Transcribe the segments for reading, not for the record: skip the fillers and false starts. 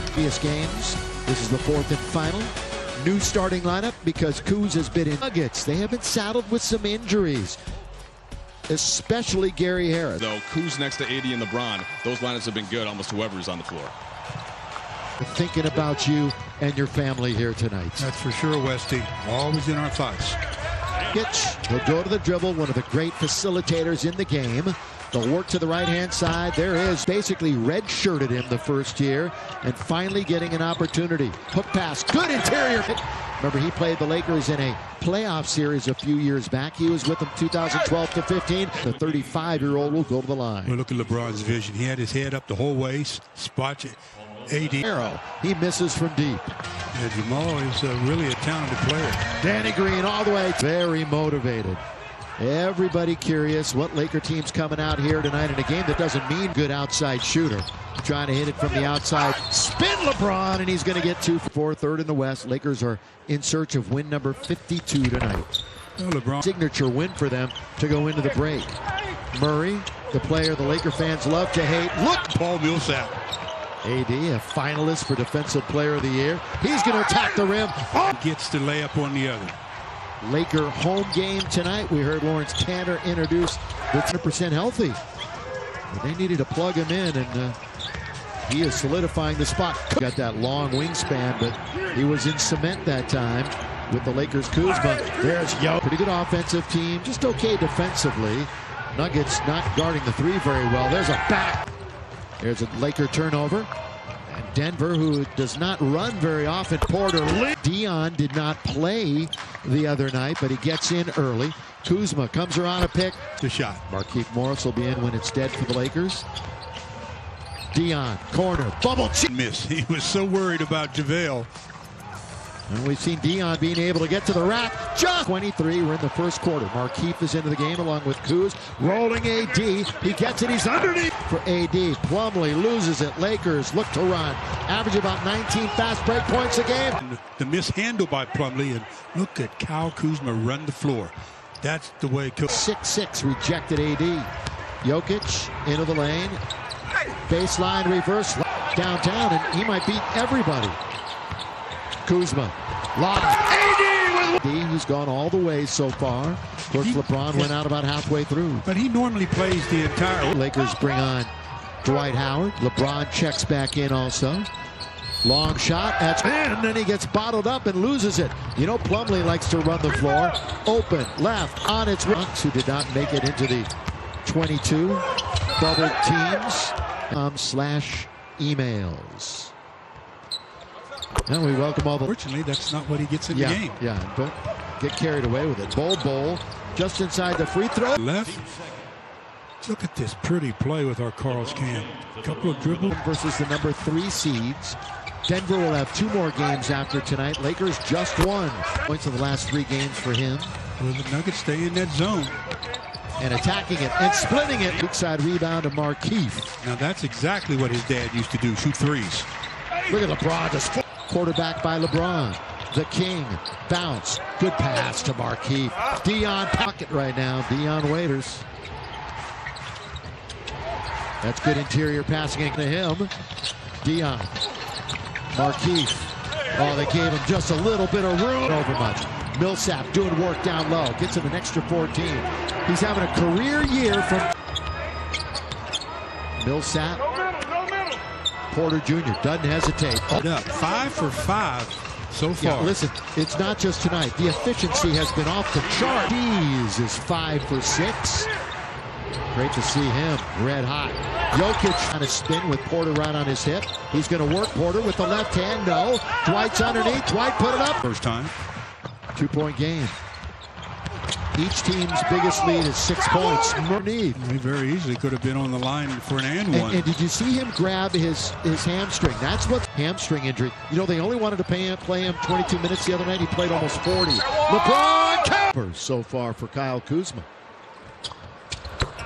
Previous games. This is the fourth and final. New starting lineup because Kuz has been in Nuggets. They have been saddled with some injuries, especially Gary Harris. Though Kuz next to AD and LeBron, those lineups have been good almost whoever is on the floor. Thinking about you and your family here tonight. That's for sure, Westy. Always in our thoughts. He'll go to the dribble, one of the great facilitators in the game. They'll work to the right-hand side. There is basically red-shirted him the first year and finally getting an opportunity. Hook pass, good interior. Remember, he played the Lakers in a playoff series a few years back. He was with them 2012 to 15. The 35-year-old will go to the line. Well, look at LeBron's vision. He had his head up the whole way, spots it. AD. Arrow, he misses from deep. Yeah, Jamal is really a talented player. Danny Green all the way. Very motivated. Everybody curious what Laker team's coming out here tonight in a game that doesn't mean good outside shooter. Trying to hit it from the outside. Spin LeBron, and he's going to get 2 for 4, third in the West. Lakers are in search of win number 52 tonight. Oh, LeBron. Signature win for them to go into the break. Murray, the player the Laker fans love to hate. Look! Paul Millsap. AD, a finalist for Defensive Player of the Year. He's going to attack the rim. Oh! Gets the layup on the other. Laker home game tonight. We heard Lawrence Tanner introduced with 100% healthy. But they needed to plug him in, and he is solidifying the spot. Got that long wingspan, but he was in cement that time with the Lakers' Kuzma. There's Yo. Pretty good offensive team, just okay defensively. Nuggets not guarding the three very well. There's a back. There's a Laker turnover. And Denver, who does not run very often. Porter. Dion did not play the other night, but he gets in early. Kuzma comes around a pick. The shot. Markieff Morris will be in when it's dead for the Lakers. Dion, corner, bubble. Miss. He was so worried about JaVale. And we've seen Dion being able to get to the rack. Just 23, we're in the first quarter. Markieff is into the game along with Kuz. Rolling AD, he gets it, he's underneath for AD. Plumlee loses it, Lakers look to run. Average about 19 fast break points a game. The mishandle by Plumlee, and look at Kyle Kuzma run the floor. That's the way. 6-6 rejected AD. Jokic into the lane. Baseline reverse downtown, and he might beat everybody. Kuzma, locked. AD with he's gone all the way so far. Of course, LeBron went out about halfway through. But he normally plays the entire. Lakers bring on Dwight Howard. LeBron checks back in also. Long shot, and then he gets bottled up and loses it. You know, Plumlee likes to run the floor. Open, left, on its rocks, who did not make it into the 22. Bubble teams / emails. And we welcome all the. Fortunately, that's not what he gets in the game. Yeah, don't get carried away with it. Bowl, just inside the free throw. Left. Look at this pretty play with our Carl's Cam. A couple of dribbles. Versus the number 3 seeds. Denver will have 2 more games after tonight. Lakers just won. Points of the last 3 games for him. Well, the Nuggets stay in that zone. And attacking it and splitting it. Big side rebound to Markieff. Now that's exactly what his dad used to do, shoot threes. Look at LeBron, just quarterback by LeBron. The King, bounce, good pass to Markieff. Dion pocket right now, Dion Waiters. That's good interior passing to him. Dion, Markieff. Oh, they gave him just a little bit of room. Over much. Millsap doing work down low, gets him an extra 14. He's having a career year from Millsap. Porter Jr. doesn't hesitate. Oh. 5 for 5 so far. Yeah, listen, it's not just tonight. The efficiency has been off the chart. Dees is 5 for 6. Great to see him red hot. Jokic trying to spin with Porter right on his hip. He's going to work Porter with the left hand. No. Dwight's underneath. Dwight put it up. First time. 2-point game. Each team's biggest lead is 6 points. He very easily could have been on the line for an and one. And did you see him grab his hamstring? That's what hamstring injury. You know, they only wanted to play him 22 minutes the other night. He played almost 40. LeBron covers so far for Kyle Kuzma.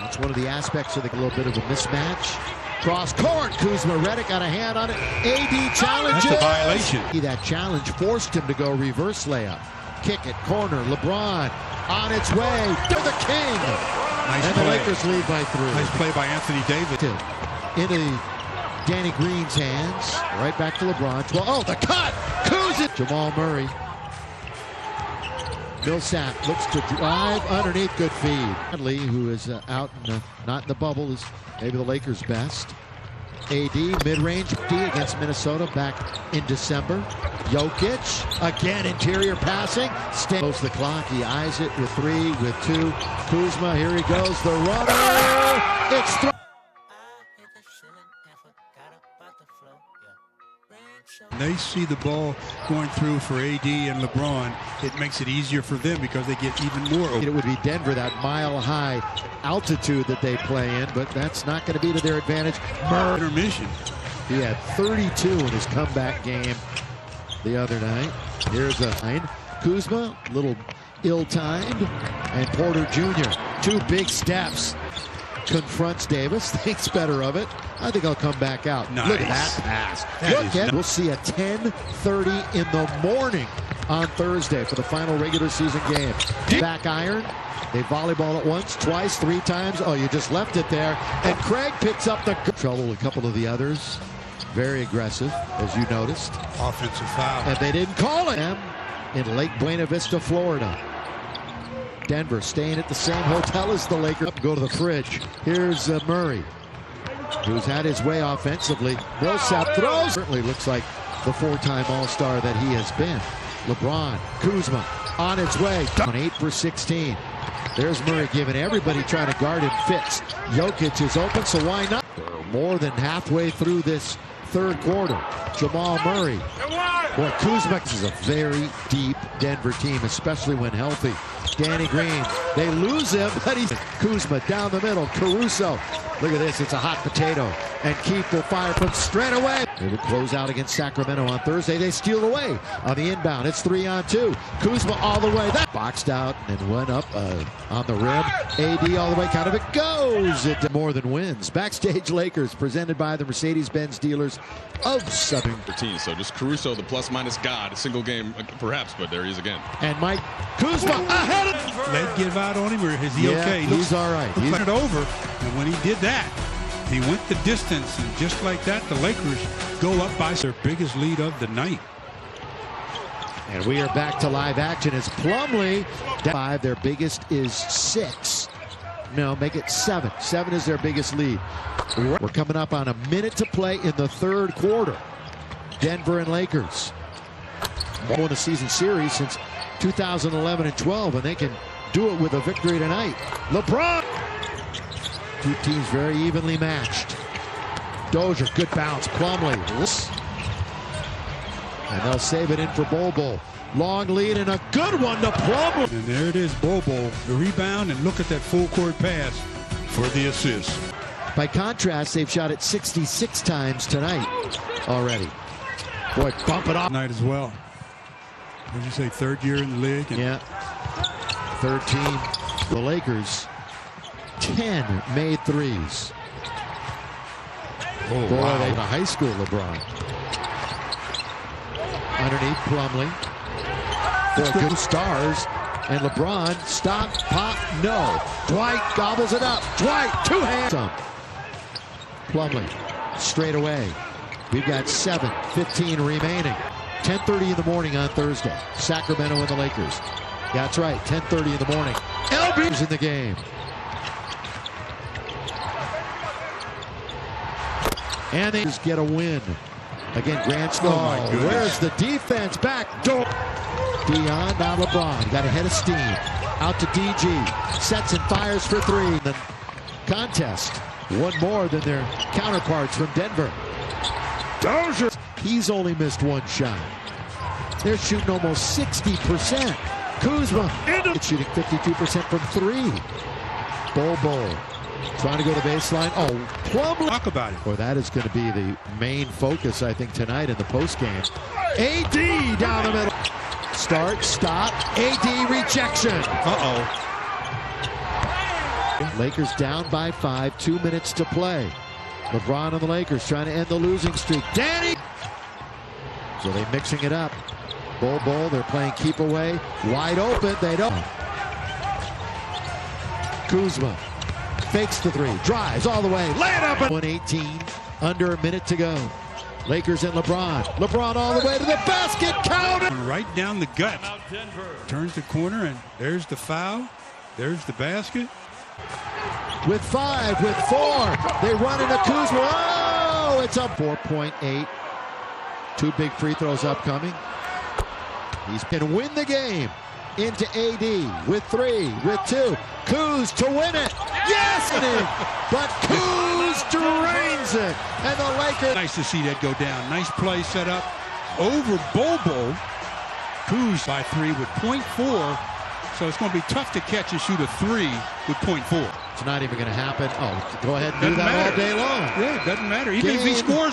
That's one of the aspects of the little bit of a mismatch. Cross court, Kuzma, Redick got a hand on it. AD challenges. That's a violation. That challenge forced him to go reverse layup. Kick it, corner, LeBron on its way to the King. Nice and play. the Lakers lead by 3. Nice play by Anthony Davis. Into Danny Green's hands. Right back to LeBron. Oh, the cut! Kuzma! Jamal Murray. Millsap looks to drive underneath. Good feed. Bradley, who is out and not in the bubble, is maybe the Lakers' best. AD, mid-range D against Minnesota back in December. Jokic, again, interior passing. Close the clock. He eyes it with 3, with 2. Kuzma, here he goes. The runner. It's thrown. They see the ball going through for AD and LeBron. It makes it easier for them because they get even more open. It would be Denver, that mile-high altitude that they play in, but that's not going to be to their advantage. Intermission. He had 32 in his comeback game the other night. Here's a line. Kuzma, a little ill-timed, and Porter Jr. 2 big steps. Confronts Davis, thinks better of it. I think I'll come back out. Nice. Look at that pass. We'll see a 10:30 in the morning on Thursday for the final regular season game. Back iron. They volleyball it once, twice, 3 times. Oh, you just left it there. And Craig picks up the trouble. A couple of the others. Very aggressive, as you noticed. Offensive foul. And they didn't call it. In Lake Buena Vista, Florida. Denver staying at the same hotel as the Lakers. Go to the fridge. Here's Murray, who's had his way offensively. Millsap throws. Certainly looks like the 4-time All-Star that he has been. LeBron, Kuzma on its way. 8 for 16. There's Murray giving everybody trying to guard him fits. Jokic is open, so why not? We're more than halfway through this third quarter. Jamal Murray. Boy, Kuzma is a very deep Denver team, especially when healthy. Danny Green, they lose him, but he's Kuzma down the middle. Caruso, look at this, it's a hot potato. And Keith will fire from straight away. They will close out against Sacramento on Thursday. They steal away on the inbound. It's 3-on-2. Kuzma all the way. That boxed out and went up on the rim. AD all the way. Count of it goes. It more than wins. Backstage Lakers presented by the Mercedes-Benz dealers of Southern. So just Caruso, the plus-minus god. A single game, perhaps, but there he is again. And Mike Kuzma ahead of. Let give out on him, or is he okay? He's all right. He's it over, and when he did that, he went the distance, and just like that, the Lakers go up by their biggest lead of the night. And we are back to live action as Plumlee 5. Their biggest is 6. No, make it 7. 7 is their biggest lead. We're coming up on a minute to play in the third quarter. Denver and Lakers won the season series since 2011 and 12, and they can do it with a victory tonight. LeBron. 2 teams very evenly matched. Dozier, good bounce. Plumlee. And they'll save it in for Bol. Long lead and a good one to Plumlee. And there it is, Bol, the rebound, and look at that full court pass for the assist. By contrast, they've shot it 66 times tonight already. Boy, bump it off. Tonight as well. What did you say, 3rd year in the league? Yeah. 13. The Lakers, 10 made threes. Oh, boy, wow. they had a high school LeBron. Underneath Plumlee. Boy, good stars. And LeBron, stop, pop, no. Dwight gobbles it up. Dwight, 2 hands. Plumlee, straight away. We've got 7:15 remaining. 10:30 in the morning on Thursday. Sacramento and the Lakers. That's right, 10:30 in the morning. LB's in the game. And they just get a win. Again, Grant Small. goodness. Where's the defense? Back door. Dion, now LeBron. Got a head of steam. Out to DG. Sets and fires for 3. The contest. One more than their counterparts from Denver. Dozier. He's only missed 1 shot. They're shooting almost 60%. Kuzma shooting 52% from 3. Bol. Trying to go to the baseline. Oh, Plumlee. Talk about it. Well, that is going to be the main focus, I think, tonight in the postgame. AD down the middle. Start, stop. AD rejection. Uh-oh. Lakers down by 5. 2 minutes to play. LeBron and the Lakers trying to end the losing streak. Danny. So they're mixing it up. Bol, they're playing keep away. Wide open. They don't. Kuzma Fakes the three, drives all the way, lay it up. 118, under a minute to go. Lakers and LeBron. LeBron all the way to the basket, counter. Right down the gut. Turns the corner, and there's the foul. There's the basket. With 5, with 4, they run into Kuzma. Oh, it's up 4.8. 2 big free throws upcoming. He's going to win the game. Into AD with 3, with 2. Kuz to win it. Yes! But Kuz drains it. And the Lakers. Nice to see that go down. Nice play set up over Bobo. Kuz by 3 with 0.4. So it's going to be tough to catch and shoot a 3 with 0.4. It's not even going to happen. Oh, go ahead and do that all day long. Yeah, it doesn't matter. Even if he scores.